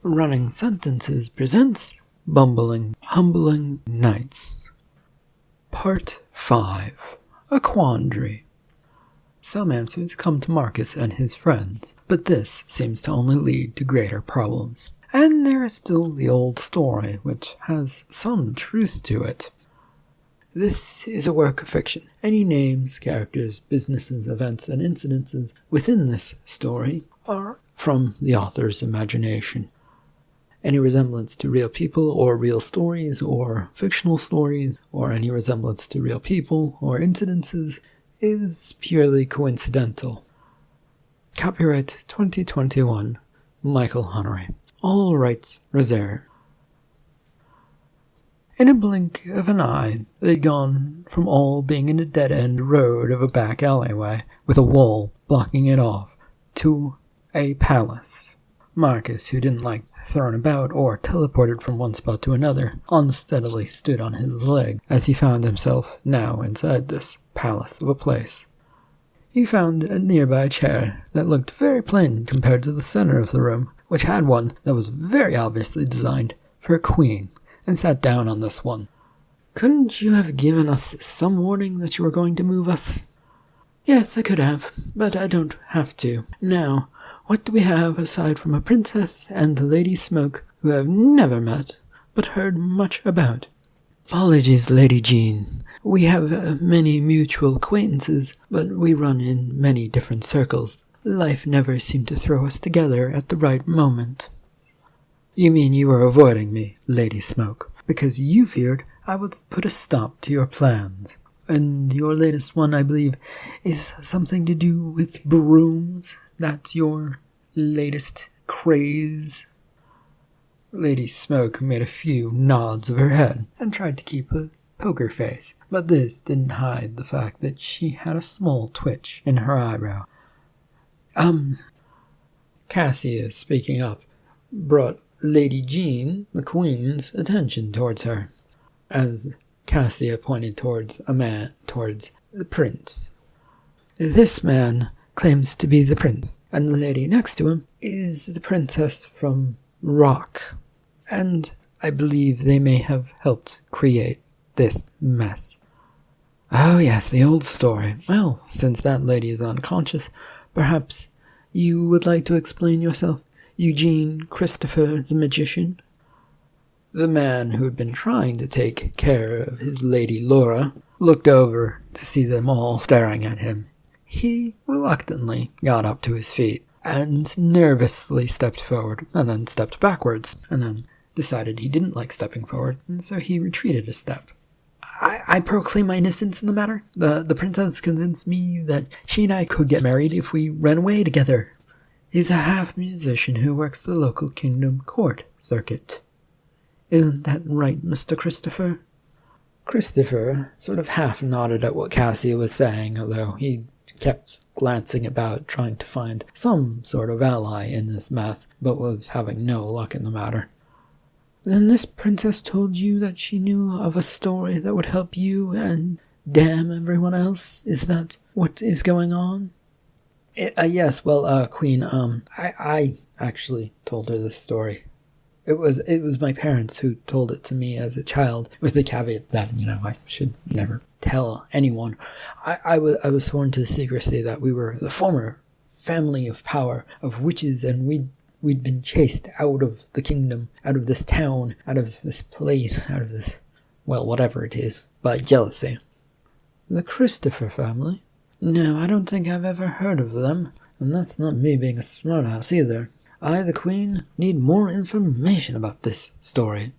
Running Sentences presents Bumbling, Humbling Nights. Part 5. A Quandary. Some answers come to Marcus and his friends, but this seems to only lead to greater problems. And there is still the old story, which has some truth to it. This is a work of fiction. Any names, characters, businesses, events, and incidences within this story are from the author's imagination. Any resemblance to real people or real stories or fictional stories or any resemblance to real people or incidences is purely coincidental. Copyright 2021, Michael Hunnery. All rights reserved. In a blink of an eye, they'd gone from all being in a dead-end road of a back alleyway with a wall blocking it off to a palace. Marcus, who didn't like thrown about or teleported from one spot to another, unsteadily stood on his leg as he found himself now inside this palace of a place. He found a nearby chair that looked very plain compared to the center of the room, which had one that was very obviously designed for a queen, and sat down on this one. "Couldn't you have given us some warning that you were going to move us?" "Yes, I could have, but I don't have to. Now, what do we have aside from a princess and the Lady Smoke, who have never met, but heard much about?" "Apologies, Lady Jean. We have many mutual acquaintances, but we run in many different circles. Life never seemed to throw us together at the right moment." "You mean you were avoiding me, Lady Smoke, because you feared I would put a stop to your plans. And your latest one, I believe, is something to do with brooms? That's your latest craze?" Lady Smoke made a few nods of her head and tried to keep a poker face, but this didn't hide the fact that she had a small twitch in her eyebrow. Cassia, speaking up, brought Lady Jean, the Queen's, attention towards her, as Cassia pointed towards the prince. "This man claims to be the prince, and the lady next to him is the princess from Rock, and I believe they may have helped create this mess." "Oh yes, the old story. Well, since that lady is unconscious, perhaps you would like to explain yourself, Eugene Christopher the magician?" The man who had been trying to take care of his Lady Laura looked over to see them all staring at him. He reluctantly got up to his feet and nervously stepped forward, and then stepped backwards, and then decided he didn't like stepping forward, and so he retreated a step. I proclaim my innocence in the matter. The princess convinced me that she and I could get married if we ran away together." "He's a half-musician who works the local kingdom court circuit. Isn't that right, Mr. Christopher?" Christopher sort of half nodded at what Cassia was saying, although he kept glancing about trying to find some sort of ally in this mess, but was having no luck in the matter. "Then this princess told you that she knew of a story that would help you and damn everyone else? Is that what is going on?" Yes, well, Queen, I actually told her this story. It was my parents who told it to me as a child, with the caveat that, I should never tell anyone. I was sworn to secrecy that we were the former family of power, of witches, and we'd been chased out of the kingdom, out of this town, out of this place, out of this, well, whatever it is, by jealousy. "The Christopher family? No, I don't think I've ever heard of them, and that's not me being a smartass either. I, the Queen, need more information about this story."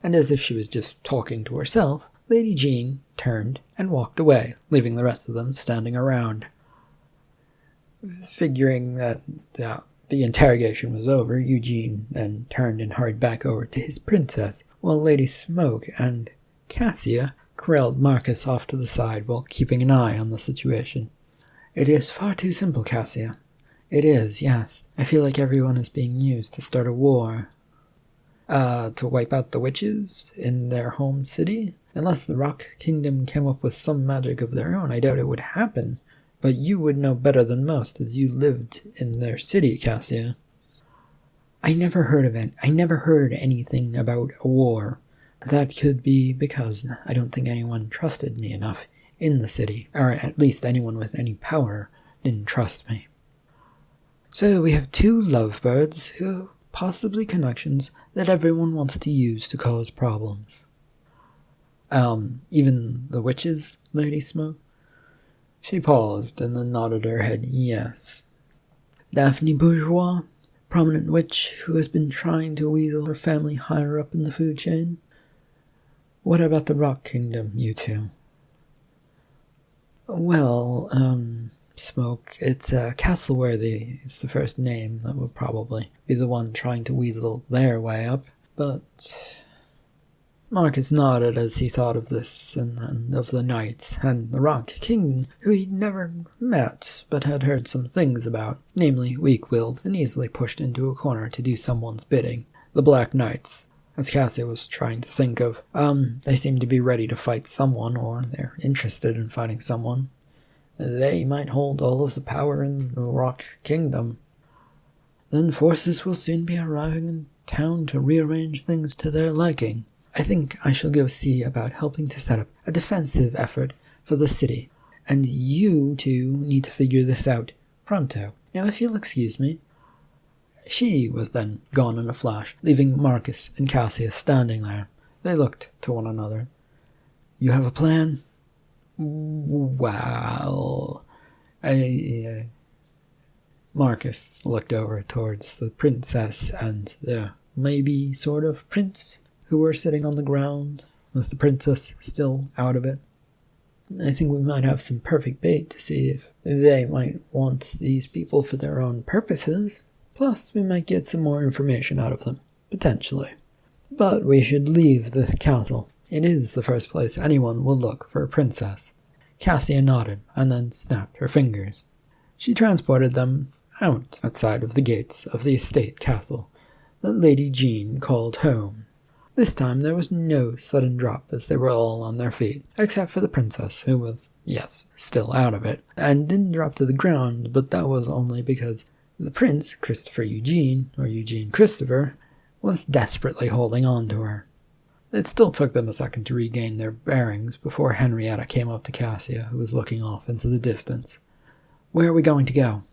And as if she was just talking to herself, Lady Jean turned and walked away, leaving the rest of them standing around. Figuring that the interrogation was over, Eugene then turned and hurried back over to his princess, while Lady Smoke and Cassia corralled Marcus off to the side while keeping an eye on the situation. "It is far too simple, Cassia. It is, yes. I feel like everyone is being used to start a war. To wipe out the witches in their home city? Unless the Rock Kingdom came up with some magic of their own, I doubt it would happen. But you would know better than most, as you lived in their city, Cassia." I never heard of it. I never heard anything about a war. That could be because I don't think anyone trusted me enough in the city, or at least anyone with any power didn't trust me. So we have 2 lovebirds who have possibly connections that everyone wants to use to cause problems. Even the witches, Lady Smoke? She paused and then nodded her head yes. Daphne Bourgeois, prominent witch who has been trying to weasel her family higher up in the food chain. What about the Rock Kingdom, you 2? Well, Smoke, it's Castleworthy is the first name. That would probably be the one trying to weasel their way up, but... Marcus nodded as he thought of this, and of the knights, and the Rock King, who he'd never met, but had heard some things about, namely weak-willed and easily pushed into a corner to do someone's bidding. The Black Knights, as Cassie was trying to think of, they seem to be ready to fight someone, or they're interested in fighting someone. They might hold all of the power in the Rock Kingdom. Then forces will soon be arriving in town to rearrange things to their liking. I think I shall go see about helping to set up a defensive effort for the city, and you 2 need to figure this out pronto. Now, if you'll excuse me. She was then gone in a flash, leaving Marcus and Cassius standing there. They looked to one another. You have a plan? Well... Marcus looked over towards the princess and the maybe sort of prince who were sitting on the ground, with the princess still out of it. I think we might have some perfect bait to see if they might want these people for their own purposes. Plus, we might get some more information out of them, potentially. But we should leave the castle. It is the first place anyone will look for a princess. Cassia nodded, and then snapped her fingers. She transported them outside of the gates of the estate castle that Lady Jean called home. This time there was no sudden drop as they were all on their feet, except for the princess, who was, yes, still out of it, and didn't drop to the ground, but that was only because the prince, Christopher Eugene, or Eugene Christopher, was desperately holding on to her. It still took them a second to regain their bearings before Henrietta came up to Cassia, who was looking off into the distance. Where are we going to go?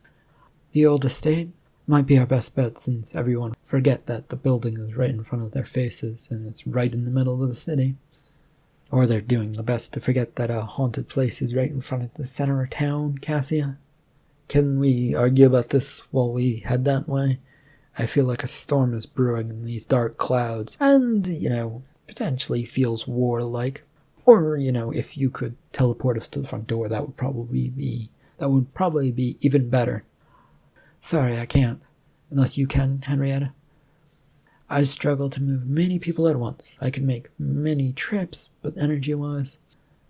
The old estate? Might be our best bet, since everyone forget that the building is right in front of their faces and it's right in the middle of the city. Or they're doing the best to forget that a haunted place is right in front of the center of town, Cassia. Can we argue about this while we head that way? I feel like a storm is brewing in these dark clouds, and, potentially feels war-like. Or, if you could teleport us to the front door, that would probably be even better. Sorry, I can't. Unless you can, Henrietta. I struggle to move many people at once. I can make many trips, but energy-wise,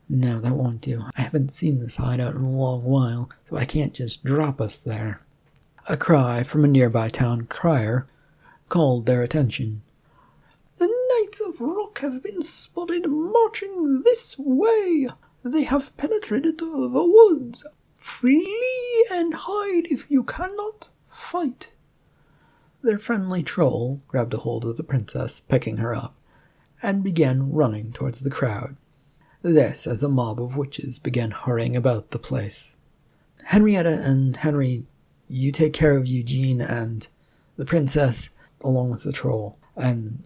no, that won't do. I haven't seen this hideout in a long while, so I can't just drop us there. A cry from a nearby town crier called their attention. The Knights of Rock have been spotted marching this way. They have penetrated the woods. Flee and hide if you cannot fight. Their friendly troll grabbed a hold of the princess, picking her up, and began running towards the crowd. This as a mob of witches began hurrying about the place. Henrietta and Henry, you take care of Eugene and the princess, along with the troll, and,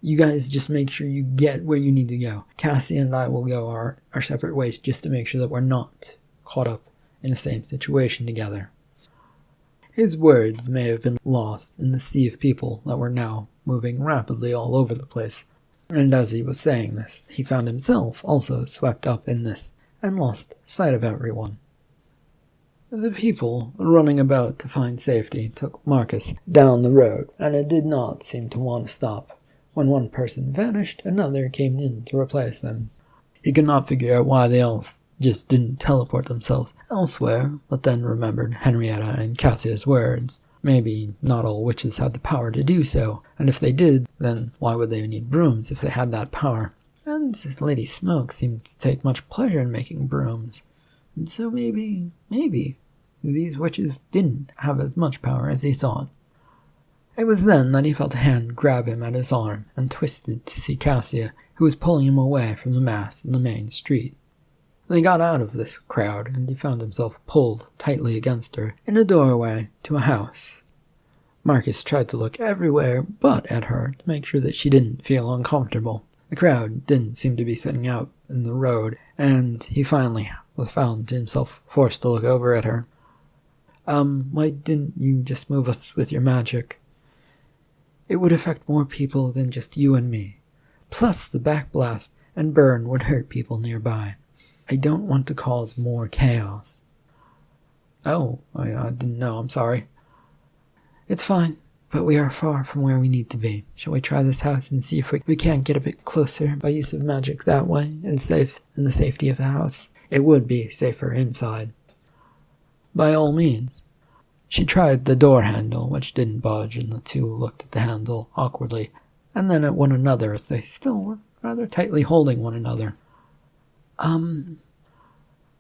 you guys just make sure you get where you need to go. Cassie and I will go our separate ways just to make sure that we're not caught up in the same situation together. His words may have been lost in the sea of people that were now moving rapidly all over the place, and as he was saying this, he found himself also swept up in this, and lost sight of everyone. The people running about to find safety took Marcus down the road, and it did not seem to want to stop. When one person vanished, another came in to replace them. He could not figure out why they all just didn't teleport themselves elsewhere, but then remembered Henrietta and Cassia's words. Maybe not all witches had the power to do so, and if they did, then why would they need brooms if they had that power? And Lady Smoke seemed to take much pleasure in making brooms. And so maybe, these witches didn't have as much power as he thought. It was then that he felt a hand grab him at his arm and twisted to see Cassia, who was pulling him away from the mass in the main street. They got out of this crowd, and he found himself pulled tightly against her in a doorway to a house. Marcus tried to look everywhere but at her to make sure that she didn't feel uncomfortable. The crowd didn't seem to be thinning out in the road, and he finally found himself forced to look over at her. Why didn't you just move us with your magic? It would affect more people than just you and me. Plus, the backblast and burn would hurt people nearby. I don't want to cause more chaos. Oh, I didn't know, I'm sorry. It's fine, but we are far from where we need to be. Shall we try this house and see if we can't get a bit closer by use of magic that way, and safe in the safety of the house? It would be safer inside. By all means. She tried the door handle, which didn't budge, and the two looked at the handle awkwardly, and then at one another as they still were rather tightly holding one another.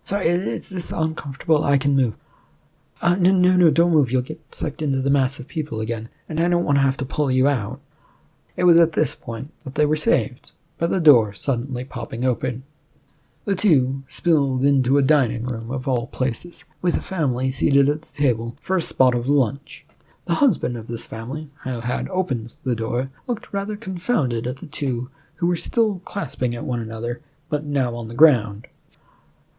Sorry, is this uncomfortable? I can move. No, don't move. You'll get sucked into the mass of people again, and I don't want to have to pull you out. It was at this point that they were saved, by the door suddenly popping open. The two spilled into a dining room of all places, with a family seated at the table for a spot of lunch. The husband of this family, who had opened the door, looked rather confounded at the two who were still clasping at one another, but now on the ground.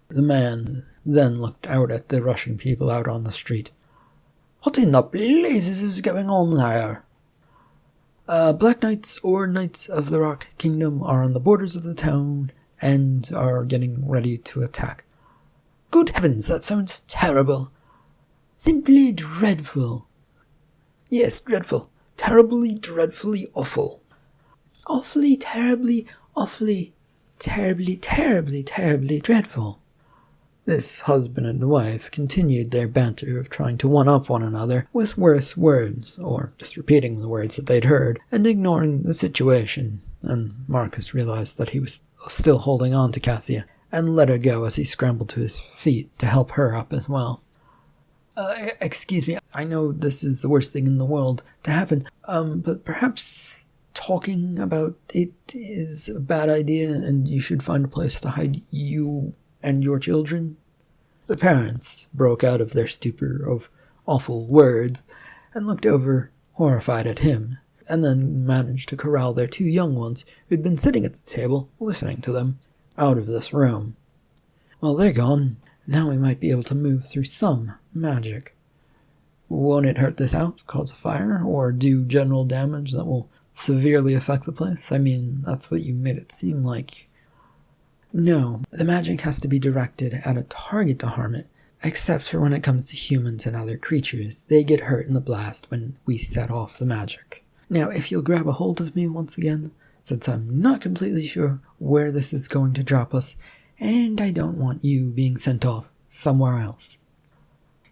The man then looked out at the rushing people out on the street. What in the blazes is going on there? Black Knights or Knights of the Rock Kingdom are on the borders of the town and are getting ready to attack. Good heavens, that sounds terrible. Simply dreadful. Yes, dreadful. Terribly, dreadfully awful. Awfully, terribly, awfully, terribly, terribly, terribly dreadful. This husband and wife continued their banter of trying to one-up one another with worse words, or just repeating the words that they'd heard, and ignoring the situation, and Marcus realized that he was still holding on to Cassia, and let her go as he scrambled to his feet to help her up as well. Excuse me, I know this is the worst thing in the world to happen, but perhaps talking about it is a bad idea, and you should find a place to hide you and your children? The parents broke out of their stupor of awful words and looked over, horrified at him, and then managed to corral their two young ones who'd been sitting at the table listening to them out of this room. Well, they're gone. Now we might be able to move through some magic. Won't it hurt this house, cause a fire, or do general damage that will severely affect the place? I mean, that's what you made it seem like. No, the magic has to be directed at a target to harm it, except for when it comes to humans and other creatures. They get hurt in the blast when we set off the magic. Now, if you'll grab a hold of me once again, since I'm not completely sure where this is going to drop us, and I don't want you being sent off somewhere else.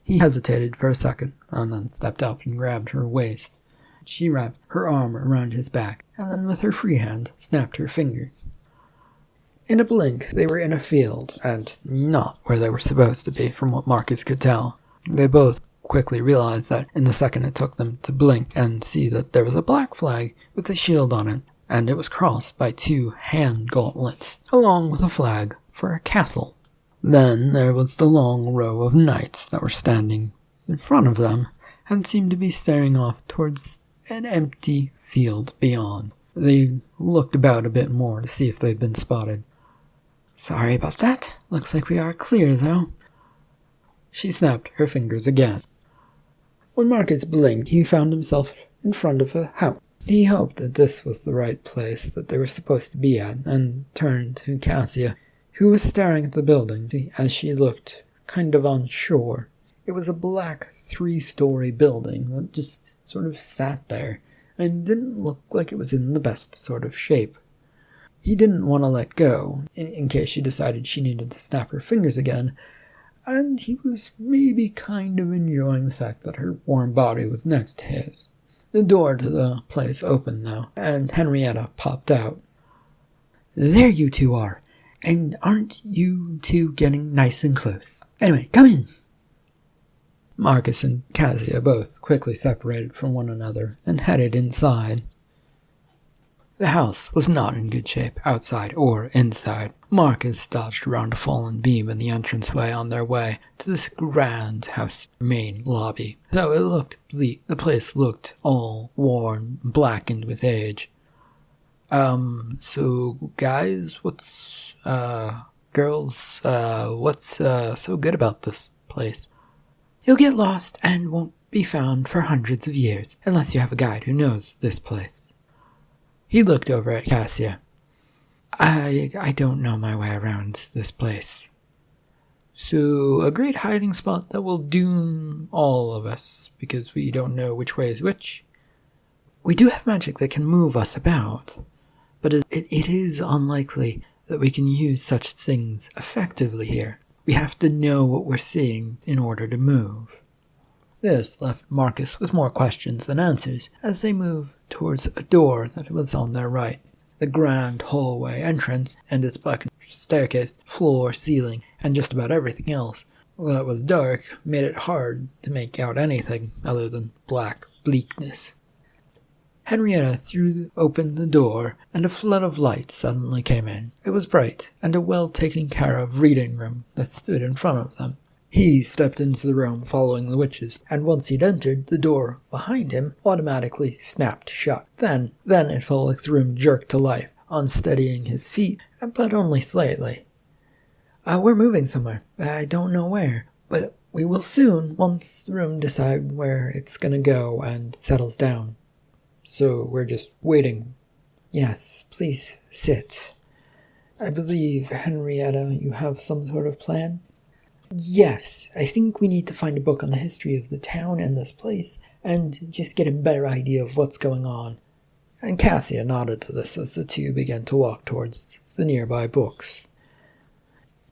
He hesitated for a second, and then stepped up and grabbed her waist. She wrapped her arm around his back, and then with her free hand snapped her fingers. In a blink, they were in a field, and not where they were supposed to be, from what Marcus could tell. They both quickly realized that in the second it took them to blink and see that there was a black flag with a shield on it, and it was crossed by two hand gauntlets, along with a flag for a castle. Then there was the long row of knights that were standing in front of them, and seemed to be staring off towards an empty field beyond. They looked about a bit more to see if they'd been spotted. Sorry about that. Looks like we are clear, though. She snapped her fingers again. When Marcus blinked, he found himself in front of a house. He hoped that this was the right place that they were supposed to be at, and turned to Cassia, who was staring at the building as she looked kind of unsure. It was a black 3-story building that just sort of sat there, and didn't look like it was in the best sort of shape. He didn't want to let go, in case she decided she needed to snap her fingers again, and he was maybe kind of enjoying the fact that her warm body was next to his. The door to the place opened now, and Henrietta popped out. There you two are, and aren't you two getting nice and close? Anyway, come in. Marcus and Cassia both quickly separated from one another and headed inside. The house was not in good shape, outside or inside. Marcus dodged around a fallen beam in the entranceway on their way to this grand house main lobby. Though it looked bleak, the place looked all worn, blackened with age. So guys, girls, what's so good about this place? You'll get lost and won't be found for hundreds of years, unless you have a guide who knows this place. He looked over at Cassia. I don't know my way around this place. So, a great hiding spot that will doom all of us, because we don't know which way is which. We do have magic that can move us about, but it is unlikely that we can use such things effectively here. We have to know what we're seeing in order to move. This left Marcus with more questions than answers as they moved towards a door that was on their right. The grand hallway entrance and its blackened staircase, floor, ceiling, and just about everything else that was dark made it hard to make out anything other than black bleakness. Henrietta threw open the door, and a flood of light suddenly came in. It was bright, and a well-taken-care-of reading room that stood in front of them. He stepped into the room following the witches, and once he'd entered, the door behind him automatically snapped shut. Then it felt like the room jerked to life, unsteadying his feet, but only slightly. We're moving somewhere. I don't know where, but we will soon, once the room decides where it's gonna go and settles down. So we're just waiting. Yes, please sit. I believe, Henrietta, you have some sort of plan? Yes, I think we need to find a book on the history of the town and this place, and just get a better idea of what's going on. And Cassia nodded to this as the two began to walk towards the nearby books.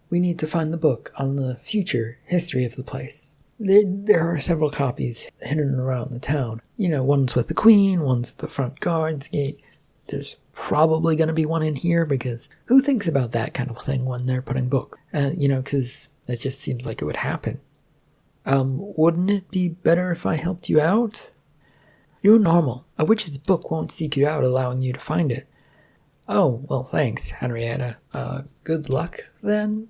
We need to find the book on the future history of the place. There are several copies hidden around the town. One's with the queen, one's at the front guard's gate. There's probably going to be one in here, because who thinks about that kind of thing when they're putting books? Because it just seems like it would happen. Wouldn't it be better if I helped you out? You're normal. A witch's book won't seek you out, allowing you to find it. Oh, well, thanks, Henrietta. Good luck, then?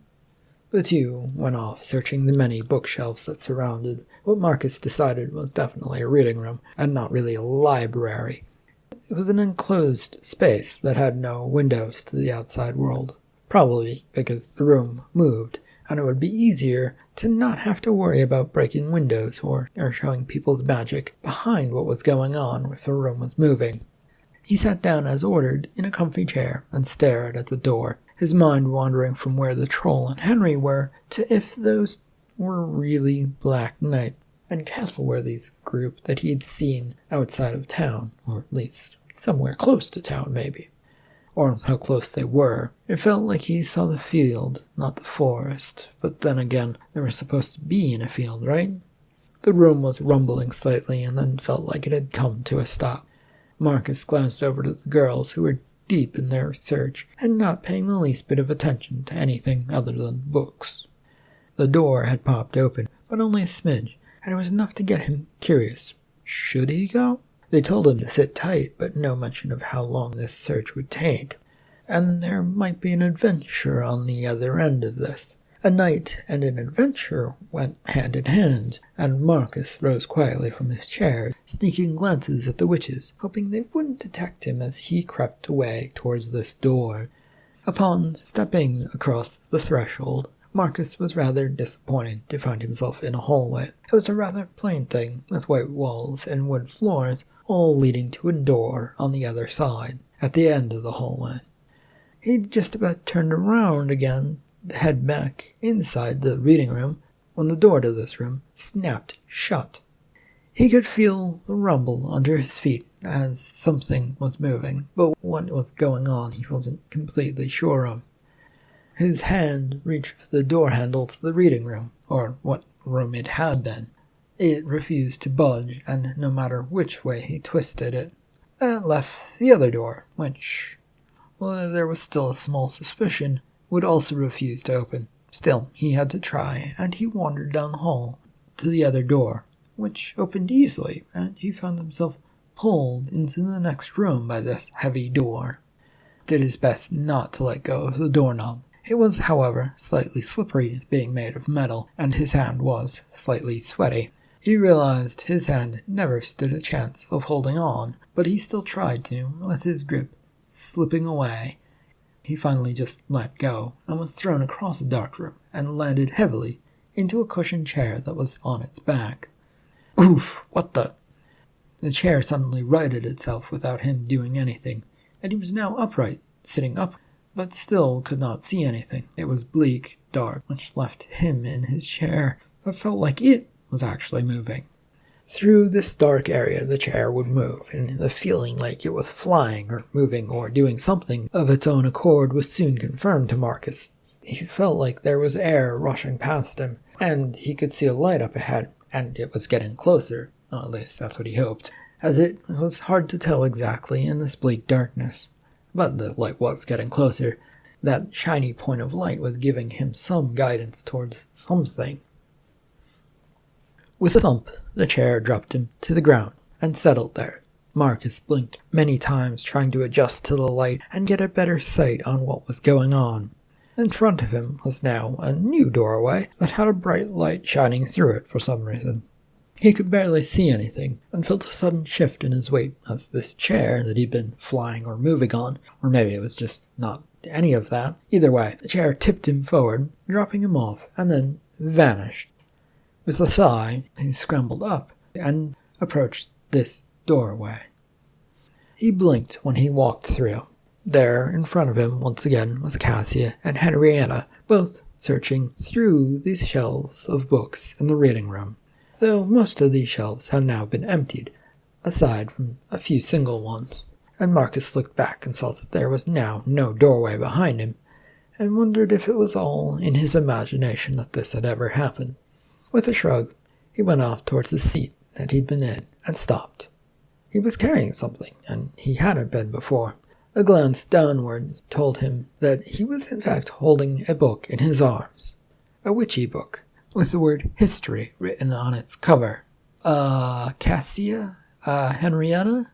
The two went off, searching the many bookshelves that surrounded what Marcus decided was definitely a reading room, and not really a library. It was an enclosed space that had no windows to the outside world, probably because the room moved, and it would be easier to not have to worry about breaking windows or showing people the magic behind what was going on if the room was moving. He sat down as ordered in a comfy chair and stared at the door, his mind wandering from where the troll and Henry were to if those were really Black Knights and Castleworthy's group that he had seen outside of town, or at least somewhere close to town maybe. Or how close they were. It felt like he saw the field, not the forest, but then again, they were supposed to be in a field, right? The room was rumbling slightly and then felt like it had come to a stop. Marcus glanced over to the girls, who were deep in their research and not paying the least bit of attention to anything other than books. The door had popped open, but only a smidge, and it was enough to get him curious. Should he go? They told him to sit tight, but no mention of how long this search would take. And there might be an adventure on the other end of this. A knight and an adventure went hand in hand, and Marcus rose quietly from his chair, sneaking glances at the witches, hoping they wouldn't detect him as he crept away towards this door. Upon stepping across the threshold, Marcus was rather disappointed to find himself in a hallway. It was a rather plain thing, with white walls and wood floors, all leading to a door on the other side, at the end of the hallway. He'd just about turned around again to head back inside the reading room when the door to this room snapped shut. He could feel the rumble under his feet as something was moving, but what was going on he wasn't completely sure of. His hand reached for the door handle to the reading room, or what room it had been. It refused to budge, and no matter which way he twisted it, that left the other door, which, well, there was still a small suspicion, would also refuse to open. Still, he had to try, and he wandered down the hall to the other door, which opened easily, and he found himself pulled into the next room by this heavy door. Did his best not to let go of the doorknob. It was, however, slightly slippery, being made of metal, and his hand was slightly sweaty. He realized his hand never stood a chance of holding on, but he still tried to, with his grip slipping away. He finally just let go, and was thrown across a dark room, and landed heavily into a cushioned chair that was on its back. Oof! What the? The chair suddenly righted itself without him doing anything, and he was now upright, sitting up, but still could not see anything. It was bleak, dark, which left him in his chair, but felt like it was actually moving. Through this dark area the chair would move, and the feeling like it was flying or moving or doing something of its own accord was soon confirmed to Marcus. He felt like there was air rushing past him, and he could see a light up ahead, and it was getting closer. At least that's what he hoped, as it was hard to tell exactly in this bleak darkness. But the light was getting closer. That shiny point of light was giving him some guidance towards something. With a thump, the chair dropped him to the ground and settled there. Marcus blinked many times, trying to adjust to the light and get a better sight on what was going on. In front of him was now a new doorway that had a bright light shining through it for some reason. He could barely see anything, and felt a sudden shift in his weight as this chair that he'd been flying or moving on, or maybe it was just not any of that. Either way, the chair tipped him forward, dropping him off, and then vanished. With a sigh, he scrambled up and approached this doorway. He blinked when he walked through. There, in front of him, once again, was Cassia and Henrietta, both searching through these shelves of books in the reading room, though most of these shelves had now been emptied, aside from a few single ones, and Marcus looked back and saw that there was now no doorway behind him, and wondered if it was all in his imagination that this had ever happened. With a shrug, he went off towards the seat that he'd been in, and stopped. He was carrying something, and he hadn't been before. A glance downward told him that he was in fact holding a book in his arms. A witchy book, with the word history written on its cover. Cassia? Henrietta?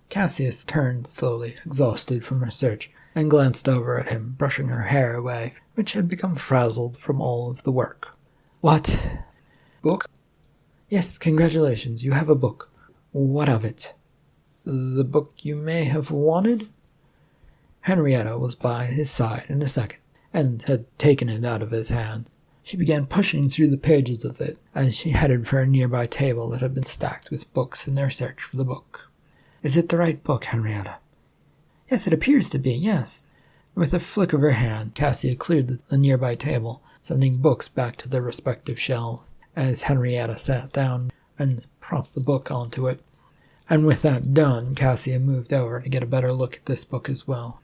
Cassius turned slowly, exhausted from her search, and glanced over at him, brushing her hair away, which had become frazzled from all of the work. What? Book? Yes, congratulations, you have a book. What of it? The book you may have wanted? Henrietta was by his side in a second, and had taken it out of his hands. She began pushing through the pages of it, as she headed for a nearby table that had been stacked with books in their search for the book. Is it the right book, Henrietta? Yes, it appears to be, yes. With a flick of her hand, Cassia cleared the nearby table, sending books back to their respective shelves, as Henrietta sat down and propped the book onto it. And with that done, Cassia moved over to get a better look at this book as well.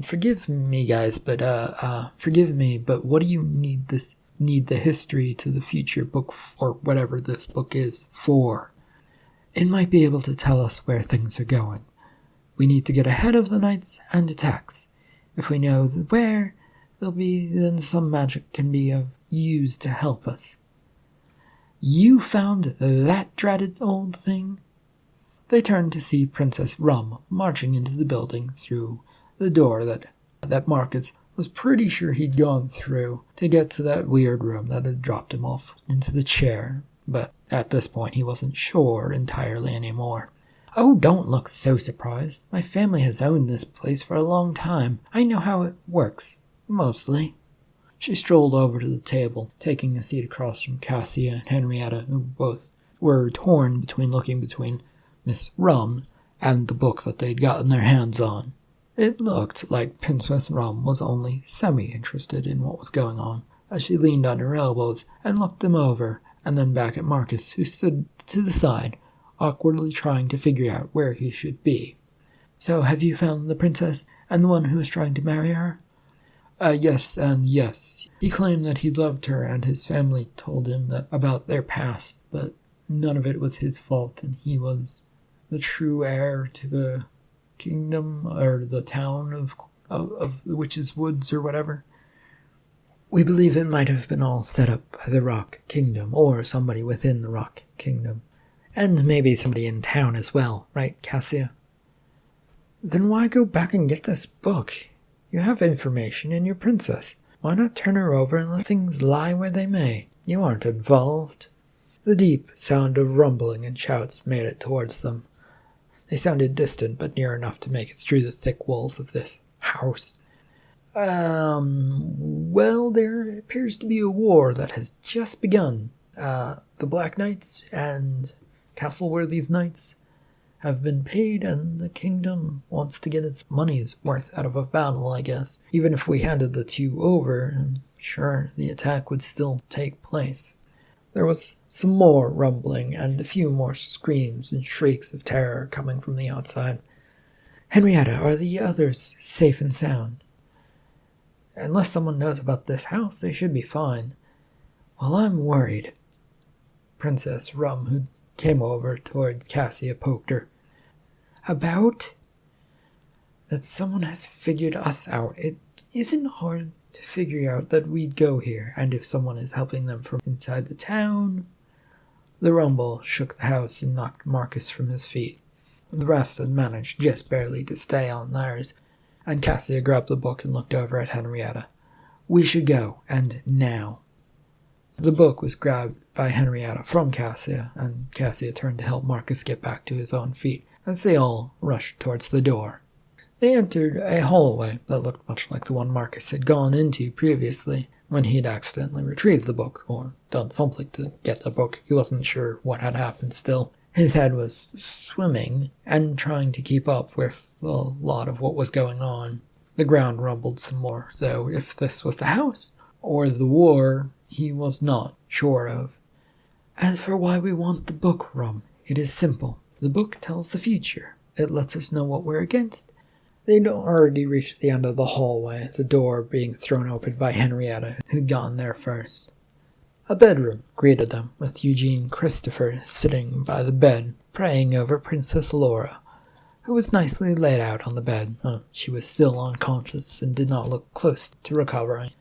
Forgive me, guys, but, forgive me, but what do you need the history to the future book, or whatever this book is, for? It might be able to tell us where things are going. We need to get ahead of the knights and attacks. If we know where, then some magic can be used to help us. You found that dreaded old thing? They turned to see Princess Rum marching into the building through the door that Marcus was pretty sure he'd gone through to get to that weird room that had dropped him off into the chair, but at this point he wasn't sure entirely anymore. Oh, don't look so surprised. My family has owned this place for a long time. I know how it works. Mostly. She strolled over to the table, taking a seat across from Cassia and Henrietta, who both were torn between looking between Miss Rum and the book that they'd gotten their hands on. It looked like Princess Rum was only semi-interested in what was going on, as she leaned on her elbows and looked them over, and then back at Marcus, who stood to the side, awkwardly trying to figure out where he should be. So, have you found the princess, and the one who is trying to marry her? Yes and yes. He claimed that he loved her, and his family told him that about their past, but none of it was his fault, and he was the true heir to the kingdom, or the town of the Witch's Woods, or whatever. We believe it might have been all set up by the Rock Kingdom, or somebody within the Rock Kingdom. And maybe somebody in town as well, right, Cassia? Then why go back and get this book? You have information in your princess. Why not turn her over and let things lie where they may? You aren't involved. The deep sound of rumbling and shouts made it towards them. They sounded distant, but near enough to make it through the thick walls of this house. Well, there appears to be a war that has just begun. The Black Knights and Castleworthy's Knights have been paid, and the kingdom wants to get its money's worth out of a battle, I guess. Even if we handed the two over, I'm sure the attack would still take place. There was some more rumbling and a few more screams and shrieks of terror coming from the outside. Henrietta, are the others safe and sound? Unless someone knows about this house, they should be fine. Well, I'm worried. Princess Rum, who came over towards Cassia, poked her. About? That someone has figured us out. It isn't hard to figure out that we'd go here, and if someone is helping them from inside the town. The rumble shook the house and knocked Marcus from his feet. The rest had managed just barely to stay on theirs, and Cassia grabbed the book and looked over at Henrietta. We should go, and now. The book was grabbed by Henrietta from Cassia, and Cassia turned to help Marcus get back to his own feet as they all rushed towards the door. They entered a hallway that looked much like the one Marcus had gone into previously when he'd accidentally retrieved the book, or done something to get the book. He wasn't sure what had happened still. His head was swimming and trying to keep up with a lot of what was going on. The ground rumbled some more, though if this was the house or the war, he was not sure of. As for why we want the book, Rum, it is simple. The book tells the future. It lets us know what we're against. They'd already reached the end of the hallway, the door being thrown open by Henrietta, who'd gone there first. A bedroom greeted them, with Eugene Christopher sitting by the bed, praying over Princess Laura, who was nicely laid out on the bed. She was still unconscious and did not look close to recovering.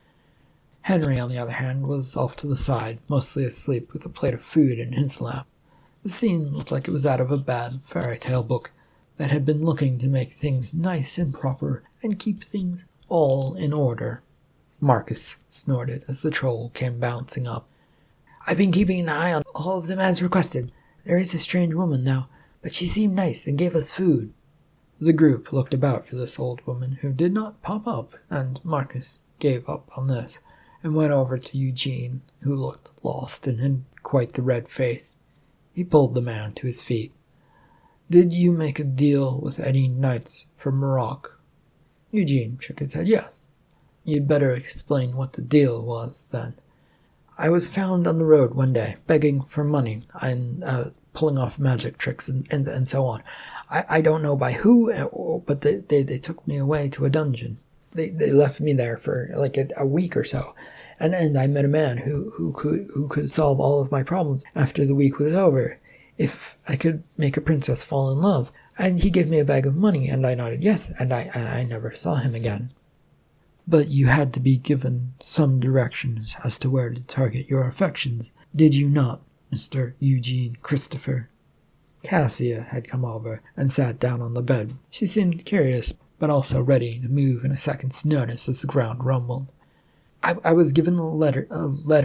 Henry, on the other hand, was off to the side, mostly asleep with a plate of food in his lap. The scene looked like it was out of a bad fairy tale book that had been looking to make things nice and proper and keep things all in order. Marcus snorted as the troll came bouncing up. I've been keeping an eye on all of them as requested. There is a strange woman now, but she seemed nice and gave us food. The group looked about for this old woman who did not pop up, and Marcus gave up on this and went over to Eugene, who looked lost and had quite the red face. He pulled the man to his feet. Did you make a deal with any knights from Morocco? Eugene shook his head. Yes. You'd better explain what the deal was, then. I was found on the road one day, begging for money and pulling off magic tricks and so on. I don't know by who, but they took me away to a dungeon. They left me there for like a week or so, and I met a man who could solve all of my problems after the week was over, if I could make a princess fall in love. And he gave me a bag of money, and I nodded yes, and I never saw him again. But you had to be given some directions as to where to target your affections, did you not, Mr. Eugene Christopher? Cassia had come over and sat down on the bed. She seemed curious, but also ready to move in a second's notice as the ground rumbled. I was given a letter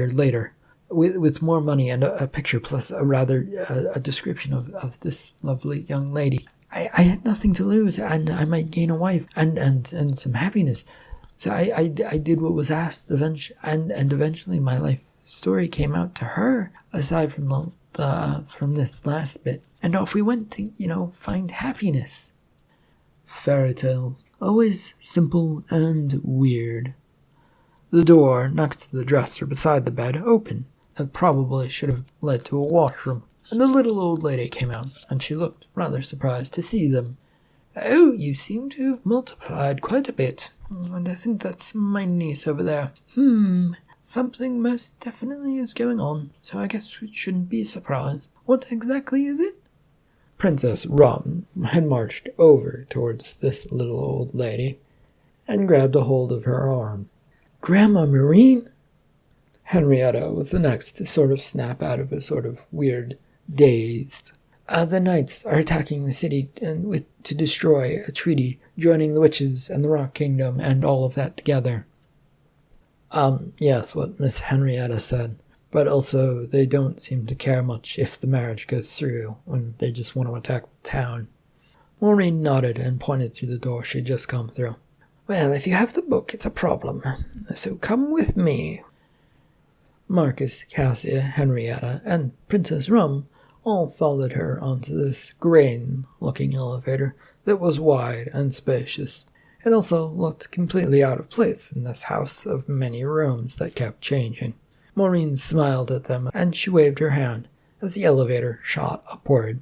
later, with more money and a picture, plus a description of this lovely young lady. I had nothing to lose, and I might gain a wife and some happiness. So I did what was asked, and eventually my life story came out to her, aside from from this last bit. And off we went to, find happiness. Fairy tales, always simple and weird. The door next to the dresser beside the bed opened. It probably should have led to a washroom, and the little old lady came out, and she looked rather surprised to see them. Oh, you seem to have multiplied quite a bit, and I think that's my niece over there. Something most definitely is going on, so I guess we shouldn't be surprised. What exactly is it? Princess Rum had marched over towards this little old lady and grabbed a hold of her arm. Grandma Marine, Henrietta was the next to sort of snap out of a sort of weird daze. The knights are attacking the city to destroy a treaty joining the witches and the Rock Kingdom and all of that together. Yes, what Miss Henrietta said. But also, they don't seem to care much if the marriage goes through, when they just want to attack the town. Maureen nodded and pointed through the door she'd just come through. Well, if you have the book, it's a problem. So come with me. Marcus, Cassia, Henrietta, and Princess Rum all followed her onto this grain-looking elevator that was wide and spacious. It also looked completely out of place in this house of many rooms that kept changing. Maureen smiled at them, and she waved her hand as the elevator shot upward.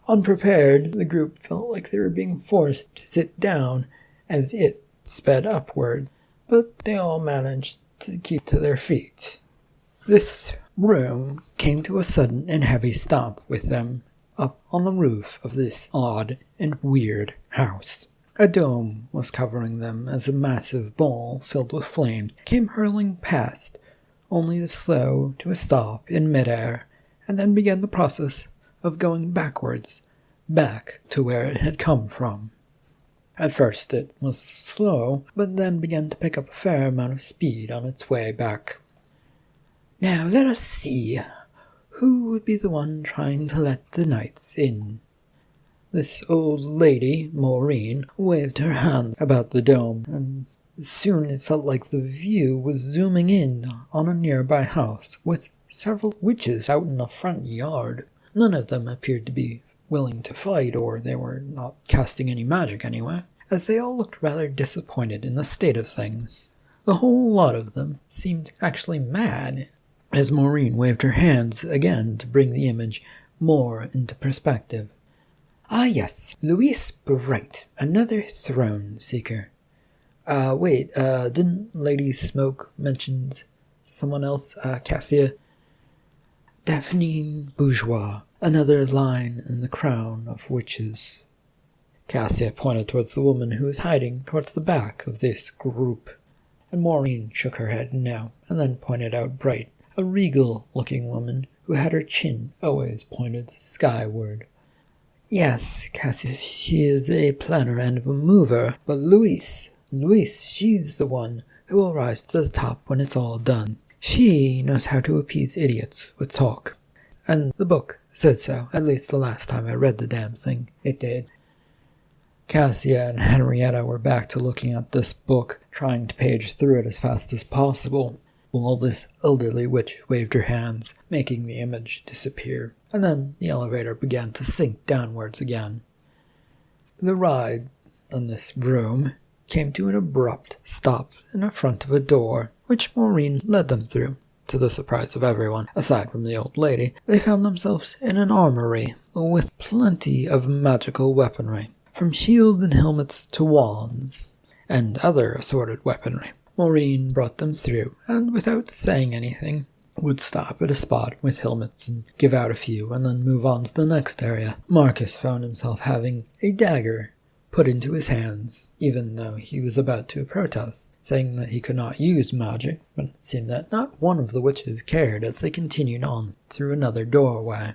Unprepared, the group felt like they were being forced to sit down as it sped upward, but they all managed to keep to their feet. This room came to a sudden and heavy stop with them up on the roof of this odd and weird house. A dome was covering them as a massive ball filled with flames came hurling past, only to slow to a stop in midair, and then began the process of going backwards, back to where it had come from. At first it was slow, but then began to pick up a fair amount of speed on its way back. Now let us see. Who would be the one trying to let the knights in? This old lady, Maureen, waved her hand about the dome, and soon it felt like the view was zooming in on a nearby house, with several witches out in the front yard. None of them appeared to be willing to fight, or they were not casting any magic anyway, as they all looked rather disappointed in the state of things. The whole lot of them seemed actually mad, as Maureen waved her hands again to bring the image more into perspective. Ah yes, Louise Bright, another throne seeker. Didn't Lady Smoke mention someone else? Cassia? Daphne Bourgeois, another line in the crown of witches. Cassia pointed towards the woman who was hiding towards the back of this group, and Maureen shook her head no, and then pointed out Bright, a regal-looking woman who had her chin always pointed skyward. Yes, Cassia, she is a planner and a mover, but Louise, she's the one who will rise to the top when it's all done. She knows how to appease idiots with talk. And the book said so, at least the last time I read the damn thing. It did. Cassia and Henrietta were back to looking at this book, trying to page through it as fast as possible, while this elderly witch waved her hands, making the image disappear, and then the elevator began to sink downwards again. The ride in this room came to an abrupt stop in the front of a door, which Maureen led them through. To the surprise of everyone, aside from the old lady, they found themselves in an armory with plenty of magical weaponry, from shields and helmets to wands, and other assorted weaponry. Maureen brought them through, and without saying anything, would stop at a spot with helmets and give out a few, and then move on to the next area. Marcus found himself having a dagger put into his hands, even though he was about to protest, saying that he could not use magic, but it seemed that not one of the witches cared as they continued on through another doorway.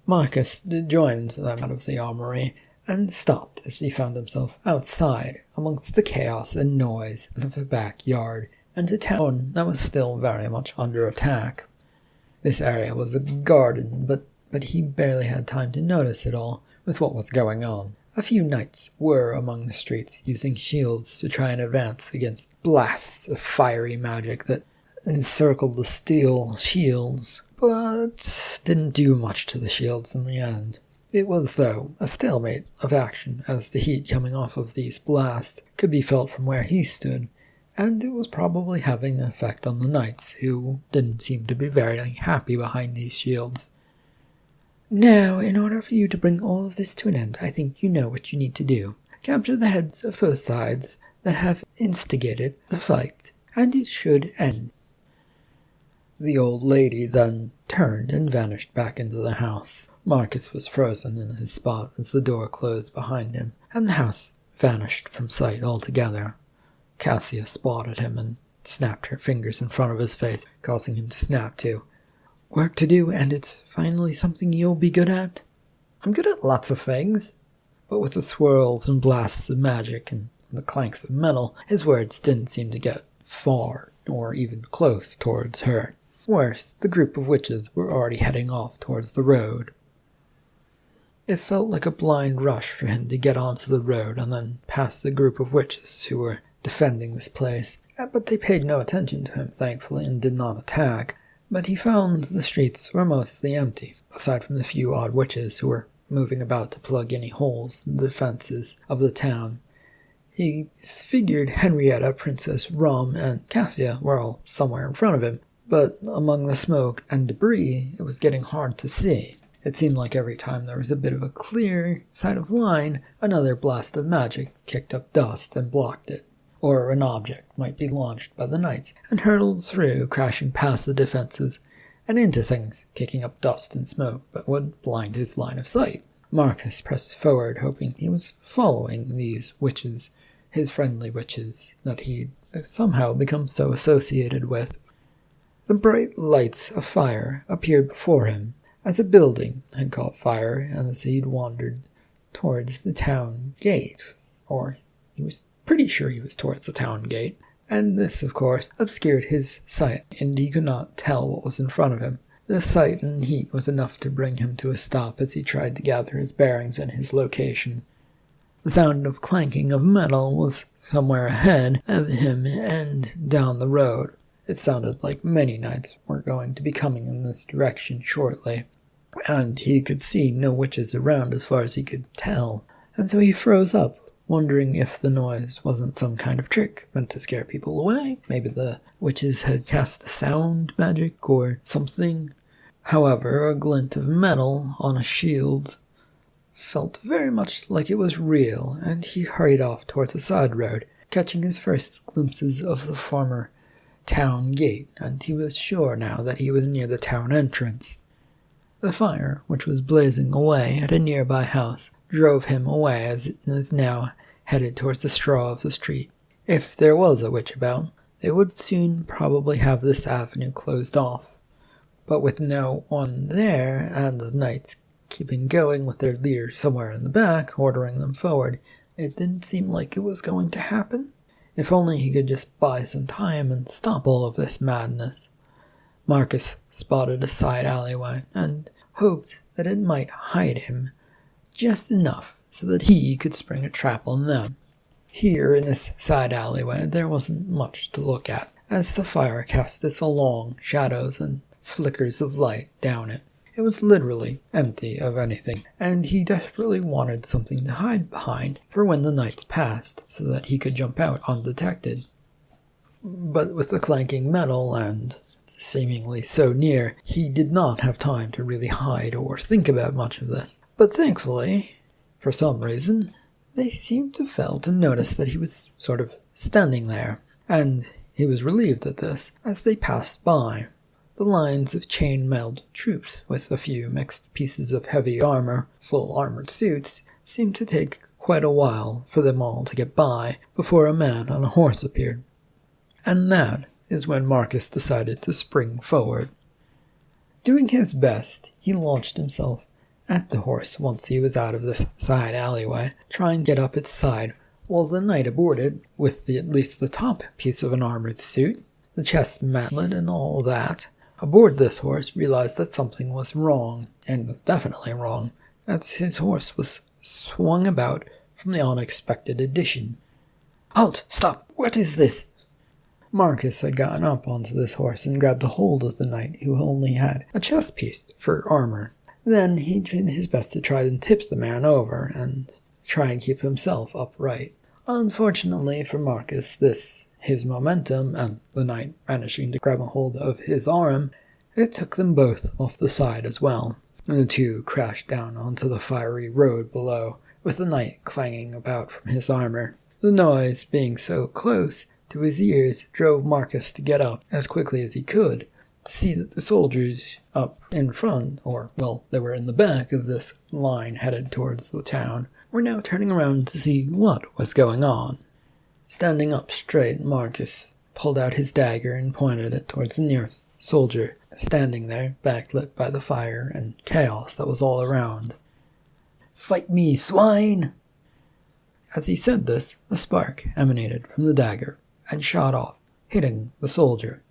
Marcus joined them out of the armory, and stopped as he found himself outside, amongst the chaos and noise of a backyard, and a town that was still very much under attack. This area was a garden, but he barely had time to notice it all, with what was going on. A few knights were among the streets, using shields to try and advance against blasts of fiery magic that encircled the steel shields, but didn't do much to the shields in the end. It was, though, a stalemate of action, as the heat coming off of these blasts could be felt from where he stood, and it was probably having an effect on the knights, who didn't seem to be very happy behind these shields. Now, in order for you to bring all of this to an end, I think you know what you need to do. Capture the heads of both sides that have instigated the fight, and it should end. The old lady then turned and vanished back into the house. Marcus was frozen in his spot as the door closed behind him, and the house vanished from sight altogether. Cassia spotted him and snapped her fingers in front of his face, causing him to snap too. Work to do, and it's finally something you'll be good at? I'm good at lots of things. But with the swirls and blasts of magic and the clanks of metal, his words didn't seem to get far or even close towards her. Worse, the group of witches were already heading off towards the road. It felt like a blind rush for him to get onto the road and then past the group of witches who were defending this place, but they paid no attention to him, thankfully, and did not attack. But he found the streets were mostly empty, aside from the few odd witches who were moving about to plug any holes in the defenses of the town. He figured Henrietta, Princess Rum, and Cassia were all somewhere in front of him, but among the smoke and debris, it was getting hard to see. It seemed like every time there was a bit of a clear sight of line, another blast of magic kicked up dust and blocked it. Or an object might be launched by the knights and hurtled through, crashing past the defenses and into things, kicking up dust and smoke that would blind his line of sight. Marcus pressed forward, hoping he was following these witches, his friendly witches, that he'd somehow become so associated with. The bright lights of fire appeared before him, as a building had caught fire, and as he'd wandered towards the town gate, or he was pretty sure he was towards the town gate, and this, of course, obscured his sight, and he could not tell what was in front of him. The sight and heat was enough to bring him to a stop as he tried to gather his bearings and his location. The sound of clanking of metal was somewhere ahead of him and down the road. It sounded like many knights were going to be coming in this direction shortly, and he could see no witches around as far as he could tell, and so he froze up, wondering if the noise wasn't some kind of trick meant to scare people away. Maybe the witches had cast sound magic or something. However, a glint of metal on a shield felt very much like it was real, and he hurried off towards the side road, catching his first glimpses of the former town gate, and he was sure now that he was near the town entrance. The fire, which was blazing away at a nearby house, drove him away as it was now headed towards the straw of the street. If there was a witch about, they would soon probably have this avenue closed off. But with no one there, and the knights keeping going with their leader somewhere in the back, ordering them forward, it didn't seem like it was going to happen. If only he could just buy some time and stop all of this madness. Marcus spotted a side alleyway, and hoped that it might hide him just enough so that he could spring a trap on them. Here in this side alleyway there wasn't much to look at, as the fire cast its long shadows and flickers of light down it. It was literally empty of anything, and he desperately wanted something to hide behind for when the knights passed, so that he could jump out undetected. But with the clanking metal, and seemingly so near, he did not have time to really hide or think about much of this. But thankfully, for some reason, they seemed to fail to notice that he was sort of standing there, and he was relieved at this as they passed by. The lines of chain-mailed troops, with a few mixed pieces of heavy armor, full armored suits, seemed to take quite a while for them all to get by before a man on a horse appeared. And that is when Marcus decided to spring forward. Doing his best, he launched himself at the horse once he was out of this side alleyway, trying to get up its side, while the knight aboard with at least the top piece of an armored suit, the chest mantlet and all that, aboard this horse realized that something was wrong, and was definitely wrong, as his horse was swung about from the unexpected addition. "Halt! Stop! What is this?" Marcus had gotten up onto this horse and grabbed a hold of the knight, who only had a chest piece for armor. Then he did his best to try and tip the man over, and try and keep himself upright. Unfortunately for Marcus, his momentum, and the knight managing to grab a hold of his arm, it took them both off the side as well, and the two crashed down onto the fiery road below, with the knight clanging about from his armor. The noise, being so close to his ears, drove Marcus to get up as quickly as he could, to see that the soldiers up in front, they were in the back of this line headed towards the town, were now turning around to see what was going on. Standing up straight, Marcus pulled out his dagger and pointed it towards the nearest soldier, standing there, backlit by the fire and chaos that was all around. "Fight me, swine!" As he said this, a spark emanated from the dagger and shot off, hitting the soldier.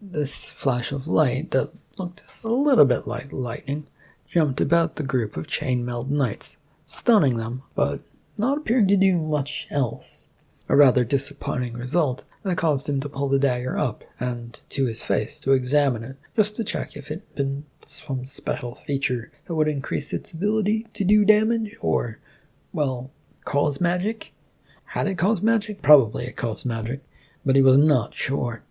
This flash of light that looked a little bit like lightning jumped about the group of chainmailed knights, stunning them, but not appearing to do much else. A rather disappointing result that caused him to pull the dagger up and to his face to examine it, just to check if it had been some special feature that would increase its ability to do damage, or, well, cause magic? Had it caused magic? Probably it caused magic, but he was not sure.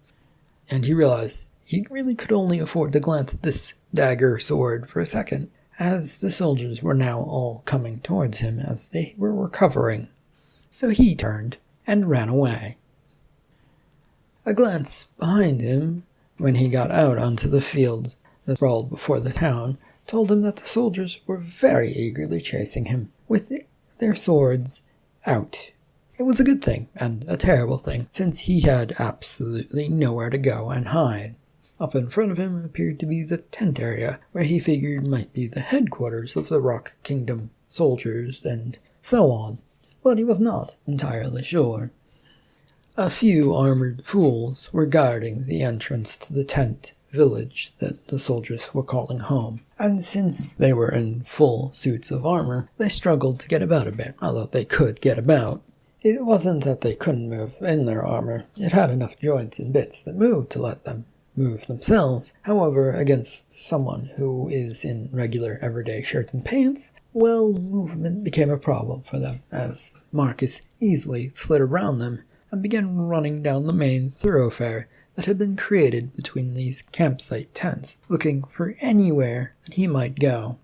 And he realized he really could only afford to glance at this dagger sword for a second, as the soldiers were now all coming towards him as they were recovering. So he turned and ran away. A glance behind him, when he got out onto the fields that sprawled before the town, told him that the soldiers were very eagerly chasing him, with their swords out. It was a good thing, and a terrible thing, since he had absolutely nowhere to go and hide. Up in front of him appeared to be the tent area, where he figured might be the headquarters of the Rock Kingdom soldiers, and so on, but he was not entirely sure. A few armored fools were guarding the entrance to the tent village that the soldiers were calling home, and since they were in full suits of armor, they struggled to get about a bit, although they could get about. It wasn't that they couldn't move in their armor, it had enough joints and bits that moved to let them move themselves. However, against someone who is in regular everyday shirts and pants, well, movement became a problem for them, as Marcus easily slid around them and began running down the main thoroughfare that had been created between these campsite tents, looking for anywhere that he might go.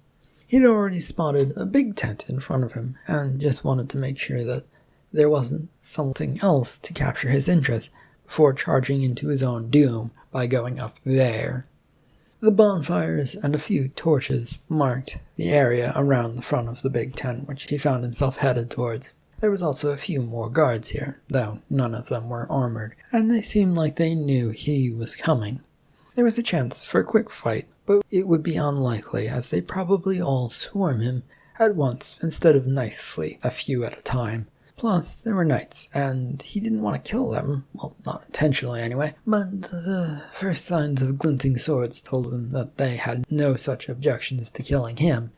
He'd already spotted a big tent in front of him, and just wanted to make sure that there wasn't something else to capture his interest before charging into his own doom by going up there. The bonfires and a few torches marked the area around the front of the big tent, which he found himself headed towards. There was also a few more guards here, though none of them were armored, and they seemed like they knew he was coming. There was a chance for a quick fight, but it would be unlikely, as they'd probably all swarm him at once instead of nicely, a few at a time. Plus, there were knights, and he didn't want to kill them, well, not intentionally anyway, but the first signs of glinting swords told him that they had no such objections to killing him,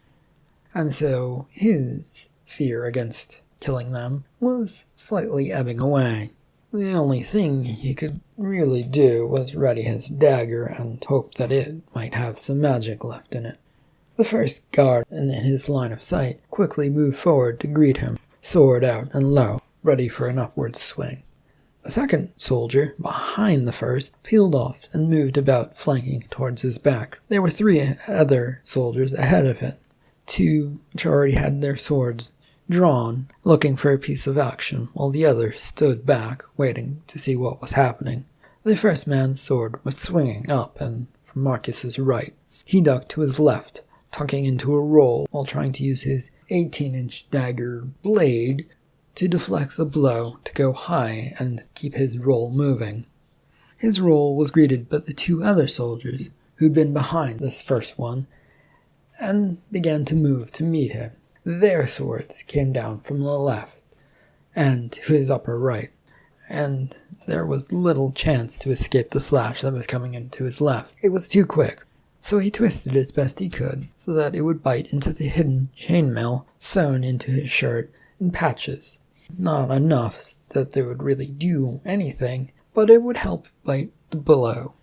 and so his fear against killing them was slightly ebbing away. The only thing he could really do was ready his dagger and hope that it might have some magic left in it. The first guard in his line of sight quickly moved forward to greet him, sword out and low, ready for an upward swing. A second soldier, behind the first, peeled off and moved about, flanking towards his back. There were 3 other soldiers ahead of him, 2 which already had their swords drawn, looking for a piece of action, while the other stood back, waiting to see what was happening. The first man's sword was swinging up and from Marcus's right. He ducked to his left, tucking into a roll while trying to use his 18-inch dagger blade to deflect the blow to go high and keep his roll moving. His roll was greeted by the 2 other soldiers who'd been behind this first one and began to move to meet him. Their swords came down from the left and to his upper right, and there was little chance to escape the slash that was coming into his left. It was too quick, so he twisted as best he could so that it would bite into the hidden chainmail sewn into his shirt in patches. Not enough that they would really do anything, but it would help bite the blow.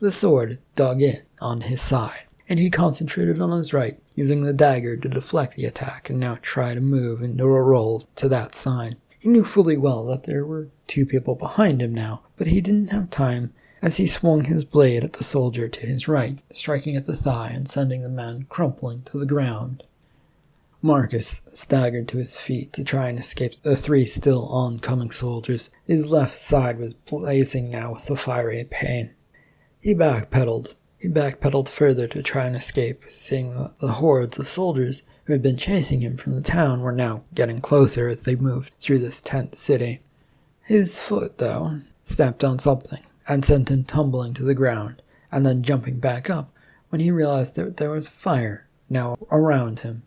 The sword dug in on his side, and he concentrated on his right, using the dagger to deflect the attack and now try to move into a roll to that side. He knew fully well that there were 2 people behind him now, but he didn't have time as he swung his blade at the soldier to his right, striking at the thigh and sending the man crumpling to the ground. Marcus staggered to his feet to try and escape the 3 still oncoming soldiers. His left side was blazing now with the fiery pain. He backpedaled further to try and escape, seeing that the hordes of soldiers who had been chasing him from the town were now getting closer as they moved through this tent city. His foot, though, stepped on something and sent him tumbling to the ground, and then jumping back up when he realized that there was fire now around him.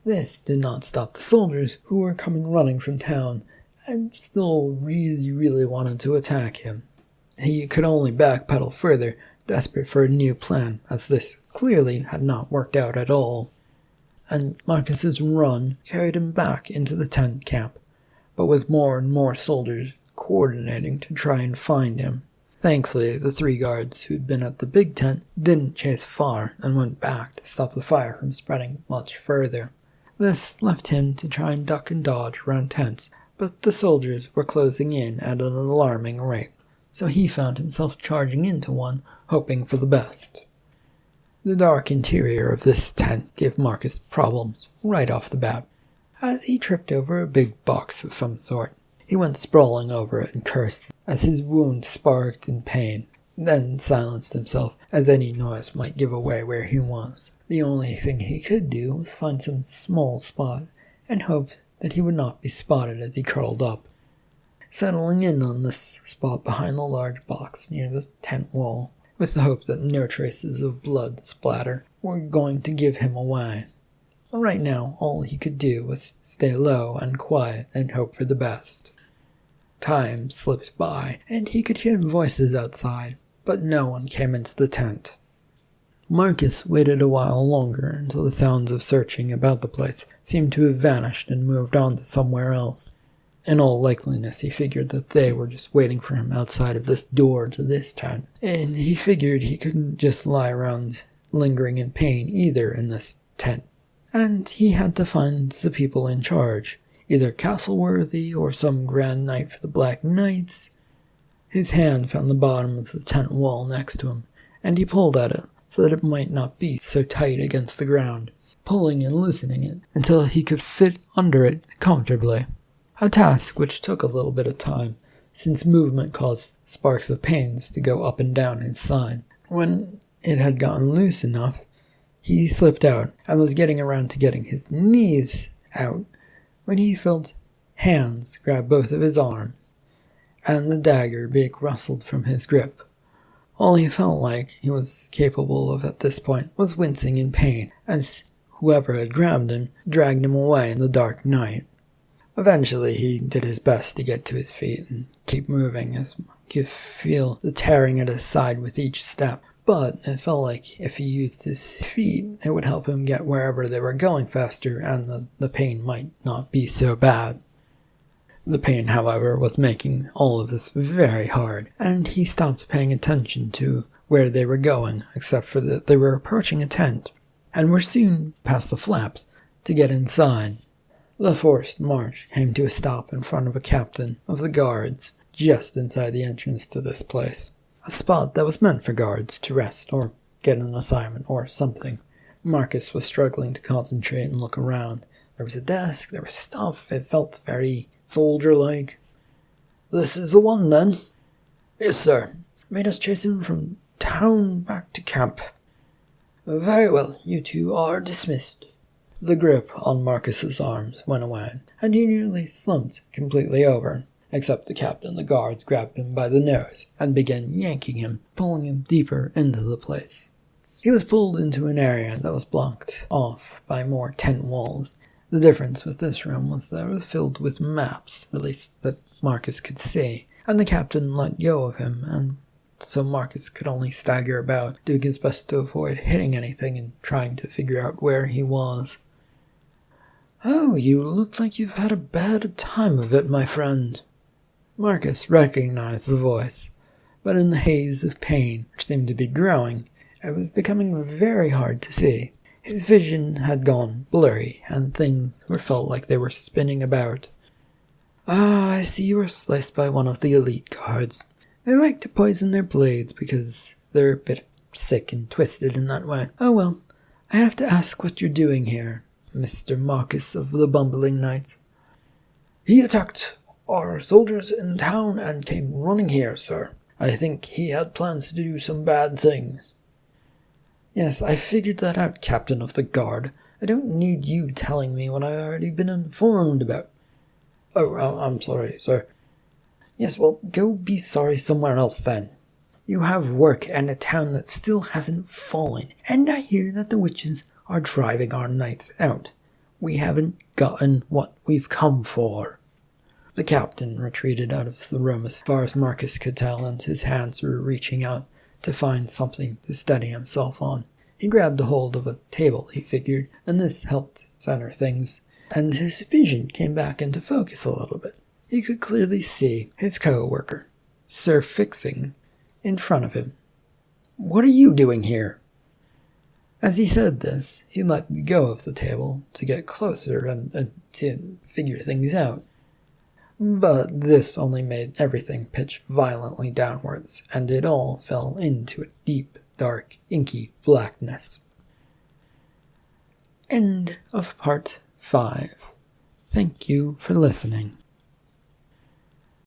This did not stop the soldiers who were coming running from town and still really wanted to attack him. He could only backpedal further, desperate for a new plan, as this clearly had not worked out at all. And Marcus's run carried him back into the tent camp, but with more and more soldiers coordinating to try and find him. Thankfully, the 3 guards who'd been at the big tent didn't chase far and went back to stop the fire from spreading much further. This left him to try and duck and dodge around tents, but the soldiers were closing in at an alarming rate, so he found himself charging into one, hoping for the best. The dark interior of this tent gave Marcus problems right off the bat, as he tripped over a big box of some sort. He went sprawling over it and cursed as his wound sparked in pain, then silenced himself as any noise might give away where he was. The only thing he could do was find some small spot and hope that he would not be spotted as he curled up. Settling in on this spot behind the large box near the tent wall, with the hope that no traces of blood splatter were going to give him away. Right now, all he could do was stay low and quiet and hope for the best. Time slipped by, and he could hear voices outside, but no one came into the tent. Marcus waited a while longer until the sounds of searching about the place seemed to have vanished and moved on to somewhere else. In all likeliness, he figured that they were just waiting for him outside of this door to this tent, and he figured he couldn't just lie around lingering in pain either in this tent. And he had to find the people in charge, either Castleworthy or some grand knight for the Black Knights. His hand found the bottom of the tent wall next to him, and he pulled at it so that it might not be so tight against the ground, pulling and loosening it until he could fit under it comfortably. A task which took a little bit of time, since movement caused sparks of pains to go up and down his side. When it had gotten loose enough, he slipped out and was getting around to getting his knees out when he felt hands grab both of his arms, and the dagger being rustled from his grip. All he felt like he was capable of at this point was wincing in pain, as whoever had grabbed him dragged him away in the dark night. Eventually he did his best to get to his feet and keep moving, as he could feel the tearing at his side with each step, but it felt like if he used his feet, it would help him get wherever they were going faster, and the pain might not be so bad. The pain, however, was making all of this very hard, and he stopped paying attention to where they were going, except for that they were approaching a tent, and were soon past the flaps to get inside. The forced march came to a stop in front of a captain of the guards, just inside the entrance to this place. A spot that was meant for guards to rest or get an assignment or something. Marcus was struggling to concentrate and look around. There was a desk, there was stuff, it felt very soldier-like. "This is the one, then?" "Yes, sir. Made us chase him from town back to camp." "Very well, you two are dismissed." The grip on Marcus's arms went away, and he nearly slumped completely over, except the captain of the guards grabbed him by the nose and began yanking him, pulling him deeper into the place. He was pulled into an area that was blocked off by more tent walls. The difference with this room was that it was filled with maps, at least that Marcus could see, and the captain let go of him, and so Marcus could only stagger about, doing his best to avoid hitting anything and trying to figure out where he was. "Oh, you look like you've had a bad time of it, my friend." Marcus recognized the voice, but in the haze of pain which seemed to be growing, it was becoming very hard to see. His vision had gone blurry, and things felt like they were spinning about. "Ah, I see you were sliced by one of the elite guards. They like to poison their blades because they're a bit sick and twisted in that way. Oh well, I have to ask what you're doing here, Mr. Marcus of the Bumbling Knights." "He attacked our soldiers in town and came running here, sir. I think he had plans to do some bad things." "Yes, I figured that out, Captain of the Guard. I don't need you telling me what I've already been informed about." "Oh, I'm sorry, sir." Yes, well, go be sorry somewhere else then. You have work and a town that still hasn't fallen, and I hear that the witches are driving our knights out. We haven't gotten what we've come for. The captain retreated out of the room as far as Marcus could tell, and his hands were reaching out to find something to steady himself on. He grabbed a hold of a table, he figured, and this helped center things, and his vision came back into focus a little bit. He could clearly see his co-worker, Sir Fixing, in front of him. "What are you doing here?" As he said this, he let go of the table to get closer and to figure things out. But this only made everything pitch violently downwards, and it all fell into a deep, dark, inky blackness. End of part 5. Thank you for listening.